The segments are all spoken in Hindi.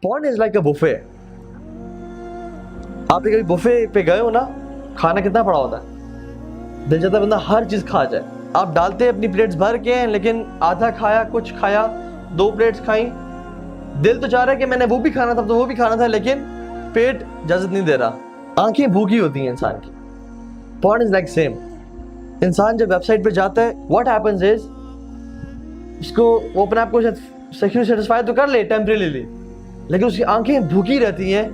Porn is like a buffet. आपने कभी बुफे पे गए हो ना, खाना कितना पड़ा होता है, दिल चाहता है बंदा हर चीज खा जाए। आप डालते हैं अपनी प्लेट्स भर के, लेकिन आधा खाया, कुछ खाया, 2 प्लेट्स खाई, दिल तो चाह रहा है कि मैंने वो भी खाना था तो वो भी खाना था, लेकिन पेट इजाजत नहीं दे रहा। आंखें भूखी होती हैं इंसान की। Porn is like same. इंसान जब वेबसाइट पे जाता है, what happens is उसको वो अपने आप को सेक्सुअली सेटिस्फाई तो कर ले टेम्परेरीली, लेकिन उसकी आंखें भूखी रहती हैं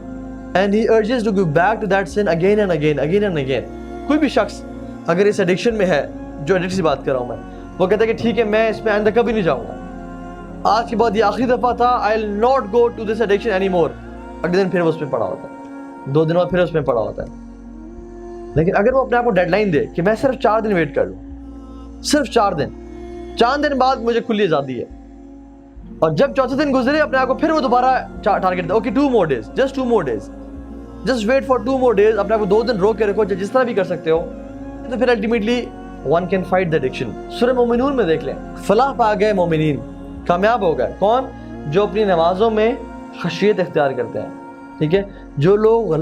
and he urges to go back to that sin again and again, again and again. कोई भी शख्स अगर इस एडिक्शन में है, जो एडिक्ट की बात कर रहा हूँ मैं, वो कहता है कि ठीक है मैं इसमें आइंदा कभी नहीं जाऊँगा, आज के बाद ये आखिरी दफ़ा था, I will not go to this addiction any more. अगले दिन फिर वो उसमें पड़ा होता है, 2 दिन बाद फिर उसमें पड़ा होता है। लेकिन अगर वो अपने आप को डेडलाइन दे कि मैं सिर्फ 4 दिन वेट कर लूँ, सिर्फ 4 दिन बाद मुझे खुली आज़ादी है, और जब चौथे दिन गुजरे अपने आप को फिर वो दोबारा target they, okay 2 more days, just 2 more days, just wait for 2 more days, अपने आप को 2 दिन रोक के रखो, जिस तरह भी कर सकते हो, तो फिर ultimately one can fight the addiction। सूरह मोमिनून में देख लें, फलाह पा गए मोमिनीन, कामयाब हो गए कौन? जो अपनी नमाजों में खशियत इख्तियार करते हैं, ठीक है, जो लोग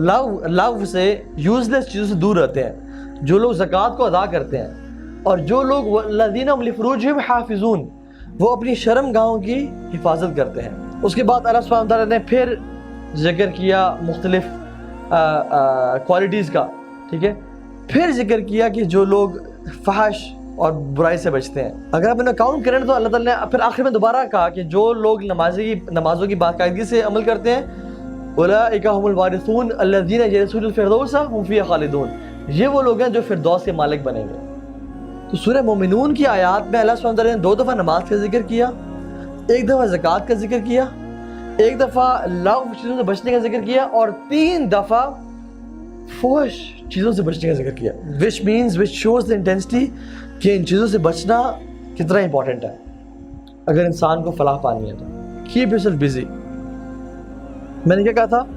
लव से, यूजलेस चीज़ों से दूर रहते हैं, जो लोग ज़कात को अदा करते हैं, और जो लोग वल्लज़ीना हुम लिफ़ुरूजिहिम हाफ़िज़ून, वो अपनी शर्म गाहों की हिफाजत करते हैं। उसके बाद अल्लाह सुब्हानहू व तआला ने फिर जिक्र किया मुख्तलिफ क्वालिटीज़ का, ठीक है, फिर जिक्र किया कि जो लोग फहश और बुराई से बचते हैं। अगर आप इन्हें काउंट करें तो अल्लाह ताला ने फिर आखिर में दोबारा कहा कि जो लोग नमाजों की बाकायदगी से अमल करते हैं, उलाइका हुमुल वारिसून अल्लज़ीना यरिसूनल फ़िरदौस हुम फ़ीहा खालिदून, ये वो लोग हैं जो फिरदौस के मालिक बनेंगे। तो सूरह मोमिनून की आयत में अल्लाह सुब्हानहू व तआला ने 2 दफ़ा नमाज का जिक्र किया, 1 दफ़ा ज़कात का जिक्र किया, 1 दफ़ा लव चीज़ों से बचने का जिक्र किया, और 3 दफ़ा फहश चीज़ों से बचने का जिक्र किया, विच शोज़ द इंटेंसिटी कि इन चीज़ों से बचना कितना इंपॉर्टेंट है अगर इंसान को फलाह पानी है तो। Keep yourself busy. मैंने क्या कहा था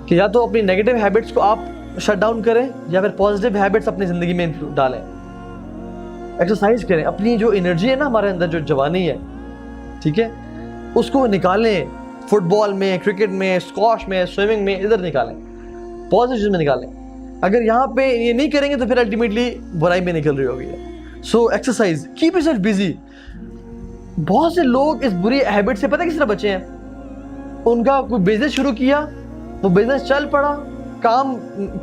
कि या तो अपनी नेगेटिव हैबिट्स को आप शट डाउन करें, या फिर पॉजिटिव हैबिट्स अपनी ज़िंदगी में डालें। एक्सरसाइज करें, अपनी जो एनर्जी है ना हमारे अंदर, जो जवानी है, ठीक है, उसको निकालें, फुटबॉल में, क्रिकेट में, स्क्वॉश में, स्विमिंग में, इधर निकालें, पॉजिटिव में निकालें। अगर यहाँ पे ये नहीं करेंगे तो फिर अल्टीमेटली बुराई में निकल रही होगी। So exercise, keep yourself busy. बहुत से लोग इस बुरी हैबिट से पता किस तरह बचे हैं, उनका कोई बिजनेस शुरू किया, वो बिजनेस चल पड़ा, काम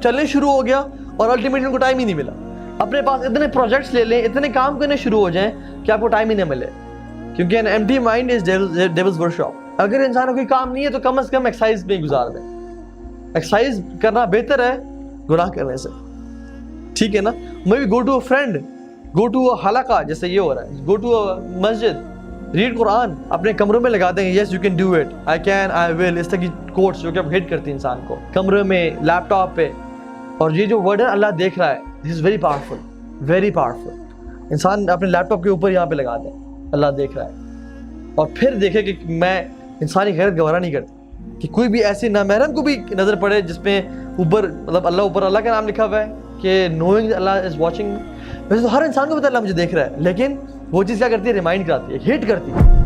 चलने शुरू हो गया, और अल्टीमेटली उनको टाइम ही नहीं मिला। अपने पास इतने प्रोजेक्ट्स ले लें, इतने काम करने शुरू हो जाएं कि आपको टाइम ही नहीं मिले, क्योंकि an empty mind is devils workshop. अगर इंसान को कोई काम नहीं है तो कम से कम एक्सरसाइज में गुजार दें। एक्सरसाइज करना बेहतर है गुनाह करने से, ठीक है ना। Maybe go to a friend, go to a हलका, जैसे ये हो रहा है, गो टू अ मस्जिद, रीड कुरान, अपने कमरों में लगा देंगे, yes you can do it, I can, I will, इस तरह की कोट्स जो कि अब हिट करती है इंसान को, कमरे में, लैपटॉप पे। और ये जो वर्ड है अल्लाह देख रहा है, this is very powerful, very powerful. इंसान अपने लैपटॉप के ऊपर यहाँ पे लगा दे, अल्लाह देख रहा है, और फिर देखे कि मैं इंसानी गैरत गवारा नहीं करती कि कोई भी ऐसी नामहरम को भी नज़र पड़े जिसमें ऊपर, मतलब अल्लाह का नाम लिखा हुआ है कि नोइंग अल्लाह इज़ वॉचिंग। वैसे तो हर इंसान को पता है अल्लाह मुझे देख रहा है, लेकिन वो चीज़ क्या करती है, रिमाइंड कराती है, हिट करती है।